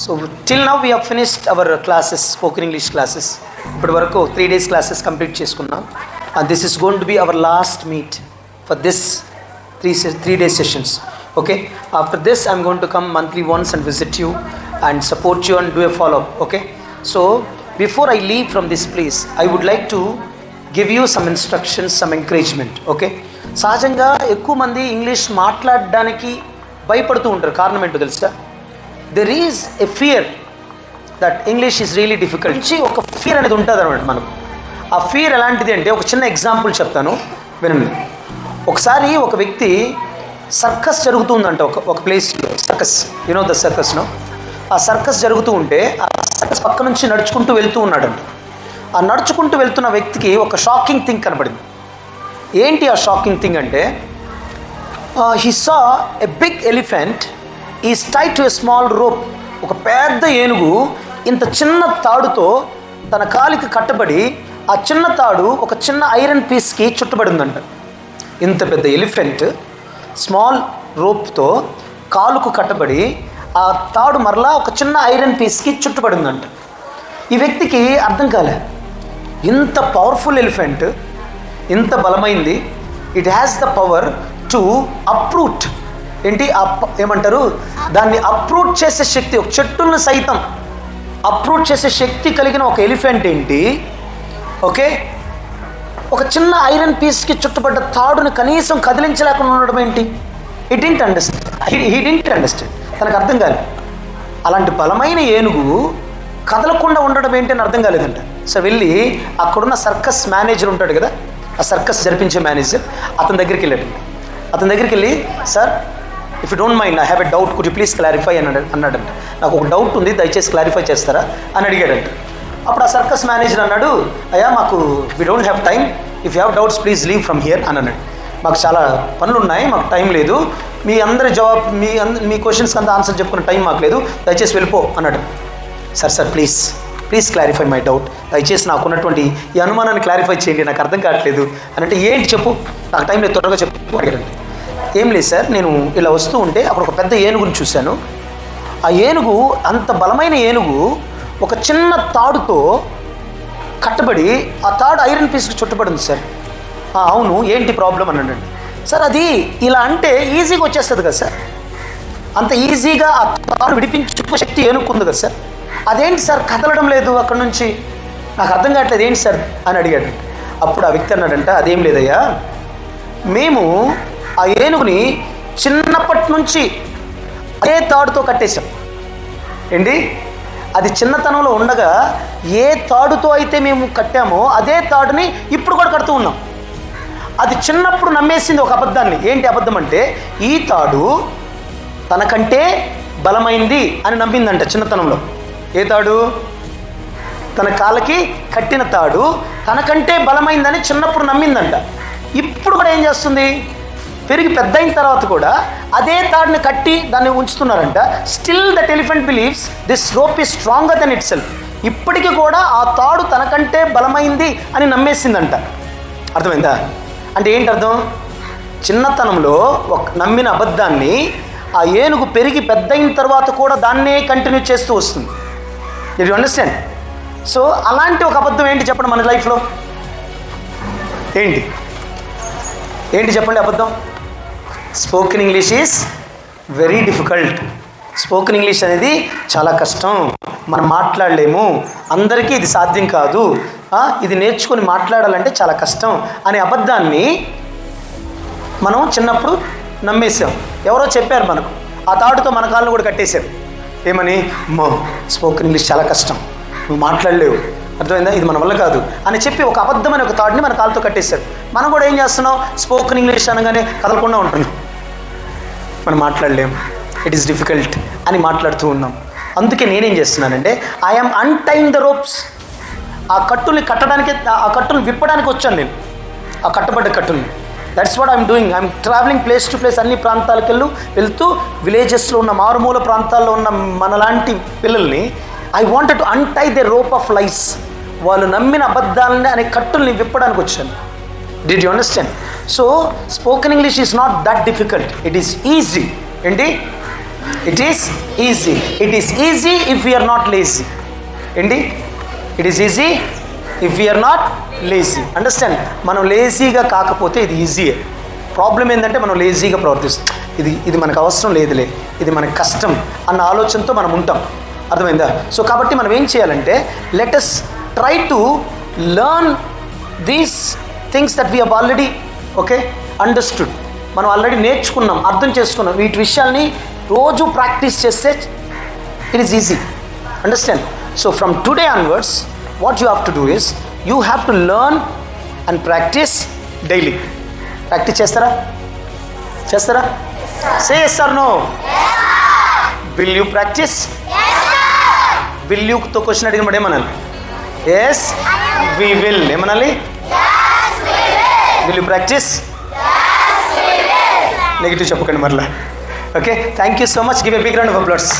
So till now we have finished our classes, spoken English classes. ఇప్పటి వరకు 3 days classes complete చేసుకున్నాం. And this is going to be our last meet for this 3 day sessions. Okay. After this I'm going to come monthly once and visit you and support you and do a follow up. Okay. So before I leave from this place, I would like to give you some instructions, some encouragement. Okay. సహజంగా ఎక్కువ మంది English మాట్లాడడానికి భయపడుతూ ఉంటారు. కారణం ఏంటో తెలుసా? There is a fear that English is really difficult. ఒక ఫియర్ అనేది ఉంటుంది అనమాట మనకు. ఆ ఫియర్ ఎలాంటిది అంటే, ఒక చిన్న ఎగ్జాంపుల్ చెప్తాను వినండి. ఒకసారి ఒక వ్యక్తి సర్కస్ జరుగుతుందంట ఒక ప్లేస్లో. సర్కస్, యూనో ద సర్కస్ను. ఆ సర్కస్ జరుగుతూ ఉంటే ఆ సర్కస్ పక్క నుంచి నడుచుకుంటూ వెళ్తూ ఉన్నాడంట. ఆ నడుచుకుంటూ వెళ్తున్న వ్యక్తికి ఒక షాకింగ్ థింగ్ కనపడింది. ఏంటి ఆ షాకింగ్ థింగ్ అంటే, he saw a big elephant is tied to a small rope. ఒక పెద్ద ఏనుగు ఇంత చిన్న తాడుతో తన కాలికి కట్టబడి, ఆ చిన్న తాడు ఒక చిన్న ఐరన్ పీస్కి చుట్టబడి ఉందంట. ఇంత పెద్ద ఎలిఫెంట్ స్మాల్ రోప్తో కాలుకు కట్టబడి, ఆ తాడు మరలా ఒక చిన్న ఐరన్ పీస్కి చుట్టబడి ఉందంట. ఈ వ్యక్తికి అర్థం కాలే, ఇంత పవర్ఫుల్ ఎలిఫెంట్, ఇంత బలమైంది, it has the power to uproot. ఏంటి ఏమంటారు దాన్ని? అప్రూట్ చేసే శక్తి, ఒక చెట్టును సైతం అప్రూట్ చేసే శక్తి కలిగిన ఒక ఎలిఫెంట్ ఏంటి, ఓకే, ఒక చిన్న ఐరన్ పీస్కి చుట్టుపడ్డ తాడుని కనీసం కదిలించలేకుండా ఉండడం ఏంటి? He didn't understand. తనకు అర్థం కాలేదు. అలాంటి బలమైన ఏనుగు కదలకుండా ఉండడం ఏంటి అని అర్థం కాలేదంట. సో వెళ్ళి అక్కడున్న సర్కస్ మేనేజర్ ఉంటాడు కదా, ఆ సర్కస్ జరిపించే మేనేజర్, అతని దగ్గరికి వెళ్ళాడు. అతని దగ్గరికి వెళ్ళి, sir if you don't mind, I have a doubt, could you please clarify అన్నాడంట. నాకు ఒక డౌట్ ఉంది, దయచేసి క్లారిఫై చేస్తారా అని అడిగాడంట. అప్పుడు ఆ సర్కస్ మేనేజర్ అన్నాడు, అయ్యా మాకు we don't have time, if you have doubts please leave from here అని అన్నాడు. మాకు చాలా పనులు ఉన్నాయి, మాకు టైం లేదు, మీ అందరి జవాబు మీ క్వశ్చన్స్కి అంతా ఆన్సర్ చెప్పుకునే టైం మాకు లేదు, దయచేసి వెళ్ళిపో అన్నాడు. Sir please clarify my doubt, దయచేసి నాకున్నటువంటి ఈ అనుమానాన్ని క్లారిఫై చేయండి, నాకు అర్థం కావట్లేదు అని అంటే, ఏంటి చెప్పు, నాకు టైం లేదు, త్వరగా చెప్పు అడిగాడు. ఏం లేదు సార్, నేను ఇలా వస్తూ ఉంటే అక్కడ ఒక పెద్ద ఏనుగుని చూశాను. ఆ ఏనుగు, అంత బలమైన ఏనుగు ఒక చిన్న తాడుతో కట్టబడి, ఆ తాడు ఐరన్ పీస్కి చుట్టబడి ఉంది సార్. అవును, ఏంటి ప్రాబ్లం అన్నాడు. సార్ అది ఇలా అంటే ఈజీగా వచ్చేస్తుంది కదా సార్, అంత ఈజీగా ఆ తాడు విడిపించే శక్తి ఏనుగుంది కదా సార్, అదేంటి సార్ కదలడం లేదు అక్కడ నుంచి, నాకు అర్థం కావట్లేదు ఏంటి సార్ అని అడిగాడు. అప్పుడు ఆ వ్యక్తి అన్నాడంట, అదేం లేదయ్యా, మేము ఆ ఏనుగుని చిన్నప్పటి నుంచి అదే తాడుతో కట్టేశాం. ఏంటి, అది చిన్నతనంలో ఉండగా ఏ తాడుతో అయితే మేము కట్టామో అదే తాడుని ఇప్పుడు కూడా కడుతూ ఉన్నాం. అది చిన్నప్పుడు నమ్మేసింది ఒక అబద్ధాన్ని. ఏంటి అబద్ధం అంటే, ఈ తాడు తనకంటే బలమైంది అని నమ్మిందంట చిన్నతనంలో. ఏ తాడు? తన కాళ్ళకి కట్టిన తాడు తనకంటే బలమైందని చిన్నప్పుడు నమ్మిందంట. ఇప్పుడు కూడా ఏం చేస్తుంది, పెరిగి పెద్ద అయిన తర్వాత కూడా అదే తాడుని కట్టి దాన్ని ఉంచుతున్నారంట. Still that elephant believes this rope is stronger than itself. ఇప్పటికీ కూడా ఆ తాడు తనకంటే బలమైంది అని నమ్మేసిందంట. అర్థమైందా? అంటే ఏంటి అర్థం? చిన్నతనంలో నమ్మిన అబద్ధాన్ని ఆ ఏనుగు పెరిగి పెద్ద అయిన తర్వాత కూడా దాన్నే కంటిన్యూ చేస్తూ వస్తుంది. You understand? సో అలాంటి ఒక అబద్ధం ఏంటి చెప్పండి మన లైఫ్లో? ఏంటి చెప్పండి అబద్ధం? Spoken English is very difficult. Spoken English అనేది చాలా కష్టం, మనం మాట్లాడలేము, అందరికీ ఇది సాధ్యం కాదు, ఇది నేర్చుకొని మాట్లాడాలంటే చాలా కష్టం అనే అబద్ధాన్ని మనం చిన్నప్పుడు నమ్మేసాం. ఎవరో చెప్పారు మనకు, ఆ తాడుతో మన కాళ్ళను కూడా కట్టేశారు. ఏమని? స్పోకెన్ ఇంగ్లీష్ చాలా కష్టం, నువ్వు మాట్లాడలేవు, అర్థమైందా, ఇది మన వల్ల కాదు అని చెప్పి ఒక అబద్ధమైన ఒక తాడుని మన కాళ్ళతో కట్టేశారు. మనం కూడా ఏం చేస్తున్నాం, స్పోకెన్ ఇంగ్లీష్ అనగానే కదలకుండా ఉంటున్నాం, మనం మాట్లాడలేము, ఇట్ ఈస్ డిఫికల్ట్ అని మాట్లాడుతూ ఉన్నాం. అందుకే నేనేం చేస్తున్నానంటే, ఐఎమ్ అన్టైన్ ద రోప్స్. ఆ కట్టుల్ని కట్టడానికి, ఆ కట్టుల్ని విప్పడానికి వచ్చాను నేను, ఆ కట్టబడ్డ కట్టుల్ని. That's what I'm doing. I'm travelling place to place, అన్ని ప్రాంతాలకు వెళ్తూ విలేజెస్లో ఉన్న మారుమూల ప్రాంతాల్లో ఉన్న మనలాంటి పిల్లల్ని I wanted to untie the rope of lies. వాళ్ళు నమ్మిన అబద్ధాలని అనే కట్టుల్ని విప్పడానికి వచ్చాను. Did you understand? So spoken English is not that difficult, it is easy. ఏంటి, it is easy. It is easy if we are not lazy. ఏంటి? It is easy if we are not lazy. Understand? మనం లేజీగా కాకపోతే ఇది ఈజీయే. Problem ఏంటంటే మనం లేజీగా ప్రవర్తిస్తాం. ఇది మనకు అవసరం లేదులే, ఇది మనకు కష్టం అన్న ఆలోచనతో మనం ఉంటాం. అర్థమైందా? సో కాబట్టి మనం ఏం చేయాలంటే let us try to learn these things that we have already understood. మనం ఆల్రెడీ నేర్చుకున్నాం, అర్థం చేసుకున్నాం. వీటి విషయాల్ని రోజు ప్రాక్టీస్ చేస్తే it is easy. Understand? So from today onwards what you have to do is you have to learn and practice daily. Practice చేస్తారా? సే yes or no. Will you practice? Will you తో question అడిగినప్పుడు ఏమనాలి? Yes we will. ఏమనాలి? Will you practice? Negative చెప్పకండి మరలా. Okay, thank you so much. Give a big round of applauds.